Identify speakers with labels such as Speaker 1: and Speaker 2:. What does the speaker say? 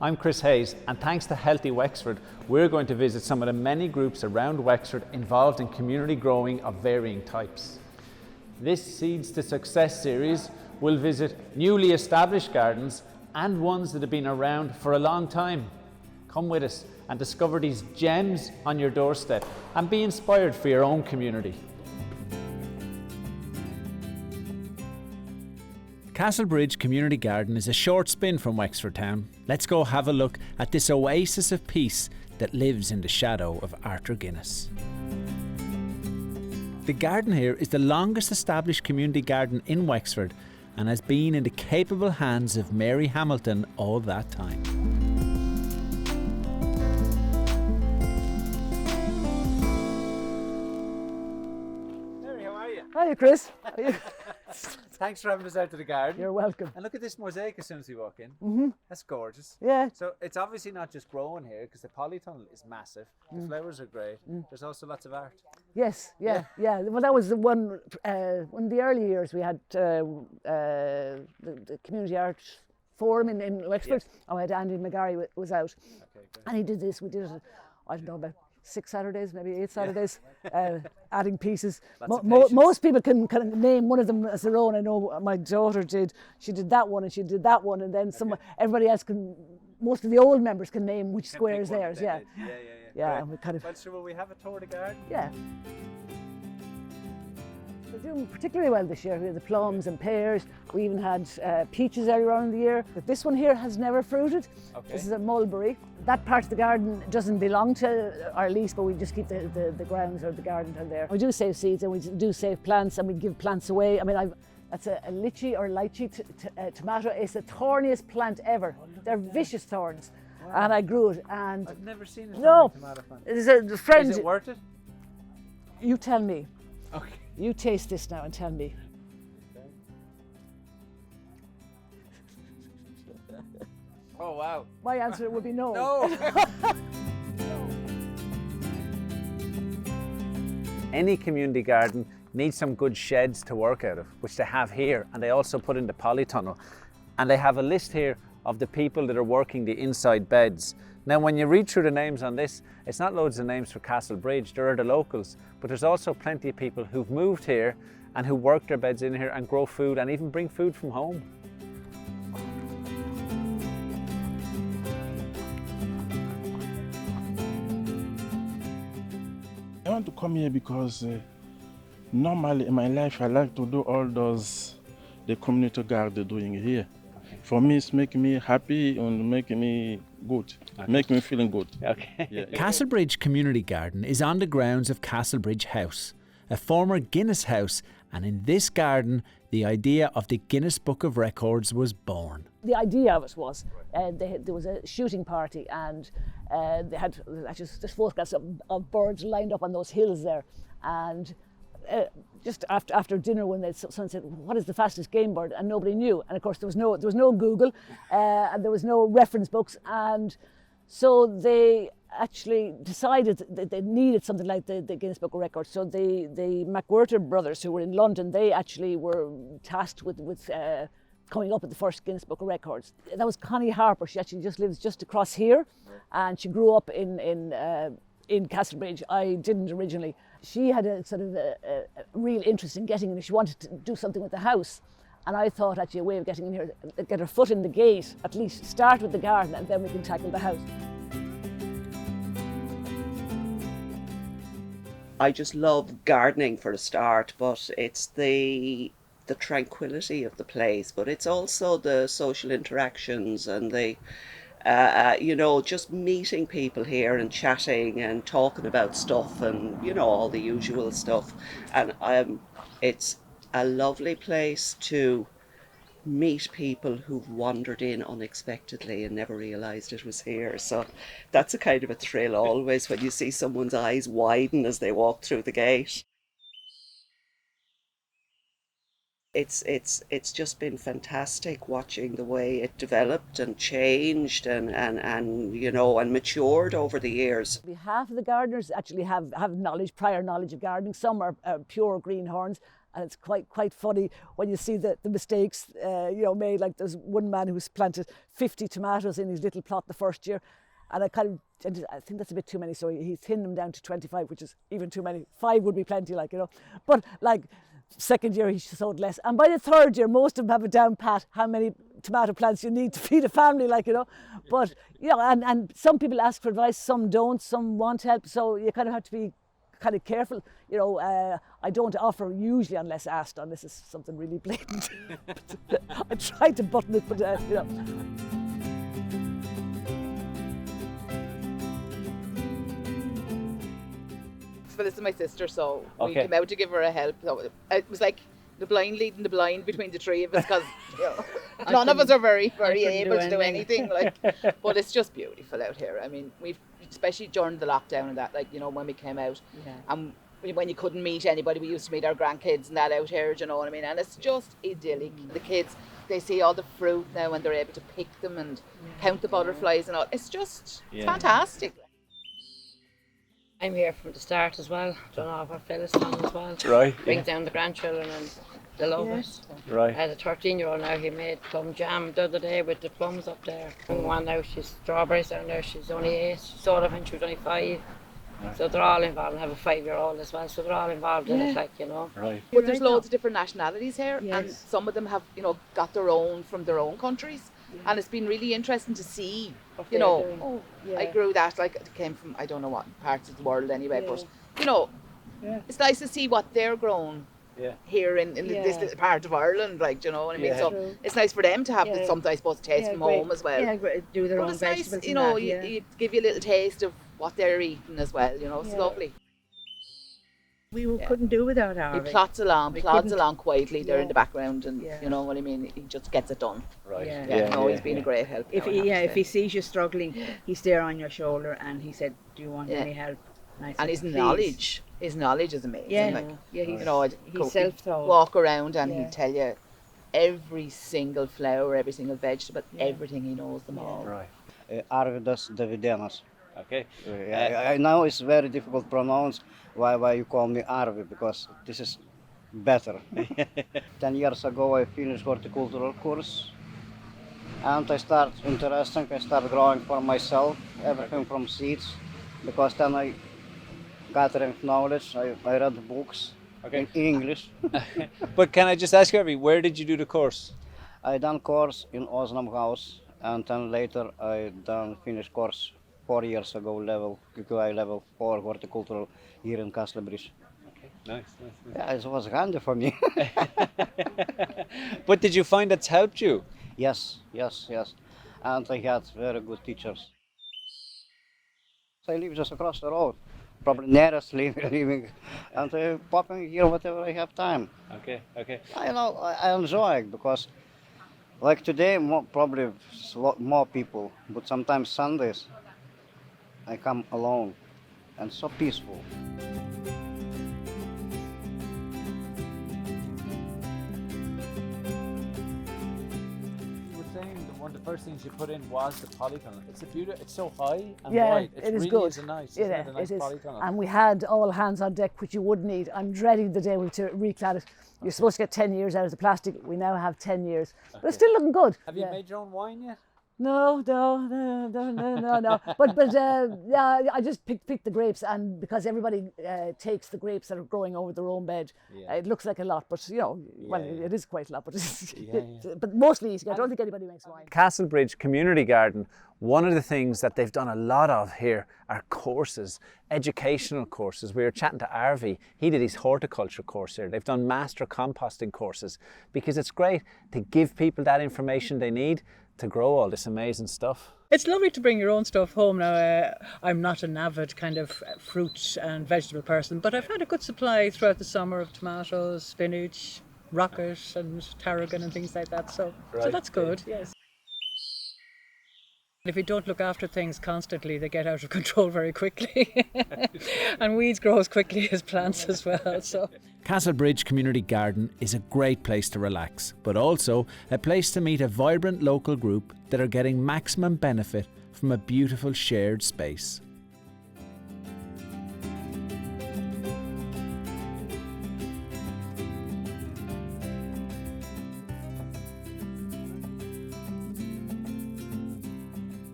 Speaker 1: I'm Chris Hayes, and thanks to Healthy Wexford, we're going to visit some of the many groups around Wexford involved in community growing of varying types. This Seeds to Success series will visit newly established gardens and ones that have been around for a long time. Come with us and discover these gems on your doorstep and be inspired for your own community. Castlebridge Community Garden is a short spin from Wexford town. Let's go have a look at this oasis of peace that lives in the shadow of Arthur Guinness. The garden here is the longest established community garden in Wexford and has been in the capable hands of Mary Hamilton all that time. Mary, how are you?
Speaker 2: Hi, Chris. How are you?
Speaker 1: Thanks for having us out to the garden.
Speaker 2: You're welcome.
Speaker 1: And look at this mosaic as soon as we walk in.
Speaker 2: Mm-hmm.
Speaker 1: That's gorgeous.
Speaker 2: Yeah.
Speaker 1: So it's obviously not just growing here because the polytunnel is massive. The flowers are great. There's also lots of art.
Speaker 2: Yes. Yeah. Well, that was the one in the early years we had the community art forum in Wexford.
Speaker 1: Yes.
Speaker 2: Oh, I had Andy McGarry was out,
Speaker 1: Okay, good.
Speaker 2: and he did this. We did it. I don't know, about 6 Saturdays, maybe 8 Saturdays, adding pieces. Most people can name one of them as their own. I know my daughter did. She did that one and she did that one, and then everybody else can. Most of the old members can name which square is theirs. Yeah.
Speaker 1: Yeah.
Speaker 2: And we kind of.
Speaker 1: Well, sure, will we have a tour of the garden?
Speaker 2: Yeah. We're doing particularly well this year. We had the plums and pears. We even had peaches earlier on in the year. But this one here has never fruited.
Speaker 1: Okay.
Speaker 2: This is a mulberry. That part of the garden doesn't belong to our lease, but we just keep the grounds or the garden down there. We do save seeds and we do save plants, and we give plants away. I mean, that's a lychee or lychee tomato. It's the thorniest plant ever. They're vicious thorns. Wow. And I grew it. And
Speaker 1: I've never seen a tomato plant.
Speaker 2: It is a friend.
Speaker 1: Is it worth it?
Speaker 2: You tell me.
Speaker 1: Okay.
Speaker 2: You taste this now and tell me.
Speaker 1: Oh wow.
Speaker 2: My answer would be no.
Speaker 1: No. Any community garden needs some good sheds to work out of, which they have here, and they also put in the polytunnel. And they have a list here of the people that are working the inside beds. Now, when you read through the names on this, it's not loads of names for Castlebridge, there are the locals, but there's also plenty of people who've moved here and who work their beds in here and grow food and even bring food from home.
Speaker 3: I want to come here because normally in my life I like to do all those the community garden doing here. For me, it's making me happy and making me good, make me feeling good.
Speaker 1: Okay.
Speaker 3: Yeah.
Speaker 1: Castlebridge Community Garden is on the grounds of Castlebridge House, a former Guinness house, and in this garden, the idea of the Guinness Book of Records was born.
Speaker 2: The idea of it was there was a shooting party, and they had actually just photographs of birds lined up on those hills there, and just after dinner, when someone said, "What is the fastest game bird?" and nobody knew, and of course there was no Google, and there was no reference books, and so they actually decided that they needed something like the Guinness Book of Records. So the McWhirter brothers, who were in London, they actually were tasked with coming up with the first Guinness Book of Records. That was Connie Harper. She actually just lives just across here, and she grew up in Castlebridge. I didn't originally. She had a sort of a real interest in getting in. She wanted to do something with the house. And I thought actually a way of getting in here, get her foot in the gate, at least start with the garden and then we can tackle the house.
Speaker 4: I just love gardening for a start, but it's the tranquility of the place, but it's also the social interactions and the just meeting people here and chatting and talking about stuff and all the usual stuff. And it's a lovely place to meet people who've wandered in unexpectedly and never realised it was here. So that's a kind of a thrill always when you see someone's eyes widen as they walk through the gate. It's just been fantastic watching the way it developed and changed and matured over the years.
Speaker 2: Half of the gardeners actually have prior knowledge of gardening. Some are pure greenhorns, And it's quite funny when you see the mistakes made. Like there's one man who's planted 50 tomatoes in his little plot the first year, and I think that's a bit too many, so he thinned them down to 25, which is even too many. 5 would be plenty, But like second year he sowed less, and by the third year most of them have a down pat how many tomato plants you need to feed a family, But and some people ask for advice, some don't, some want help, so you kind of have to be kind of careful. I don't offer usually unless asked, unless it's something really blatant. I try to button it, but
Speaker 5: Well, this is my sister, so we came out to give her a help. So it was like the blind leading the blind between the three of us, because none of us are very able to do anything. But it's just beautiful out here. I mean, especially during the lockdown and that, when we came out, and when you couldn't meet anybody, we used to meet our grandkids and that out here. Do you know what I mean? And it's just idyllic. The kids, they see all the fruit now and they're able to pick them and count the butterflies and all. It's just fantastic.
Speaker 6: I'm here from the start as well. Done all of our Phyllis done as well.
Speaker 1: Right.
Speaker 6: Brings down the grandchildren and they love it.
Speaker 1: Right.
Speaker 6: I had a 13-year-old now, he made plum jam the other day with the plums up there. And one now, she's strawberries down there, she's only 8. She saw them when she was only 5. Right. So they're all involved. I have a 5-year-old as well, so they're all involved in it,
Speaker 1: Right.
Speaker 5: But there's loads of different nationalities here, and some of them have, got their own from their own countries. And it's been really interesting to see, I grew that, it came from, I don't know what parts of the world anyway, but, it's nice to see what they're grown here in this little part of Ireland, you know what I mean? So it's nice for them to have some, I suppose, taste from home as well.
Speaker 7: Yeah, do their own
Speaker 5: it's
Speaker 7: vegetables.
Speaker 5: Nice, you give you a little taste of what they're eating as well, it's lovely.
Speaker 7: We couldn't do without Harvey.
Speaker 5: He plods along quietly there in the background, and you know what I mean, he just gets it done.
Speaker 1: Right.
Speaker 5: He's been a great help.
Speaker 7: If he sees you struggling, he's there on your shoulder and he said, do you want any help?
Speaker 5: And his knowledge is amazing.
Speaker 7: He's self-taught.
Speaker 5: Walk around and he'll tell you every single flower, every single vegetable, everything, he knows them all.
Speaker 1: Right.
Speaker 8: Arvidas Davidenas.
Speaker 1: Okay.
Speaker 8: I know it's very difficult to pronounce why you call me Arvi, because this is better. 10 years ago I finished horticultural course and I start growing for myself, everything from seeds, because then I gathering knowledge, I read books in English.
Speaker 1: But can I just ask you, Arvi, where did you do the course?
Speaker 8: I done course in Osnam House, and then later I done finished course 4 years ago, QI level 4 horticultural here in Castlebridge.
Speaker 1: Okay, nice.
Speaker 8: Yeah, it was handy for me.
Speaker 1: But did you find that's helped you?
Speaker 8: Yes. And I had very good teachers. I live just across the road, probably nearest living, and popping here whenever I have time.
Speaker 1: Okay.
Speaker 8: I enjoy it because, like today, probably more people, but sometimes Sundays, I come alone, and so peaceful.
Speaker 1: One of the first things you put in was the polytunnel. It's it's so high and
Speaker 2: Yeah,
Speaker 1: wide.
Speaker 2: it is
Speaker 1: really
Speaker 2: good.
Speaker 1: Is a nice,
Speaker 2: It
Speaker 1: isn't it? A nice
Speaker 2: is.
Speaker 1: polytunnel.
Speaker 2: And we had all hands on deck, which you would need. I'm dreading the day we have to reclad it. You're supposed to get 10 years out of the plastic. We now have 10 years. But it's still looking good.
Speaker 1: Have you made your own wine yet?
Speaker 2: No. But I just picked the grapes, and because everybody takes the grapes that are growing over their own bed, it looks like a lot, but it is quite a lot. But but mostly easy. I don't think anybody makes wine.
Speaker 1: Castlebridge Community Garden, one of the things that they've done a lot of here are courses, educational courses. We were chatting to Arvi. He did his horticulture course here. They've done master composting courses because it's great to give people that information they need to grow all this amazing stuff.
Speaker 9: It's lovely to bring your own stuff home now. I'm not an avid kind of fruit and vegetable person, but I've had a good supply throughout the summer of tomatoes, spinach, rocket and tarragon and things like that. So that's good, yes. If you don't look after things constantly, they get out of control very quickly. And weeds grow as quickly as plants as well. So
Speaker 1: Castlebridge Community Garden is a great place to relax, but also a place to meet a vibrant local group that are getting maximum benefit from a beautiful shared space.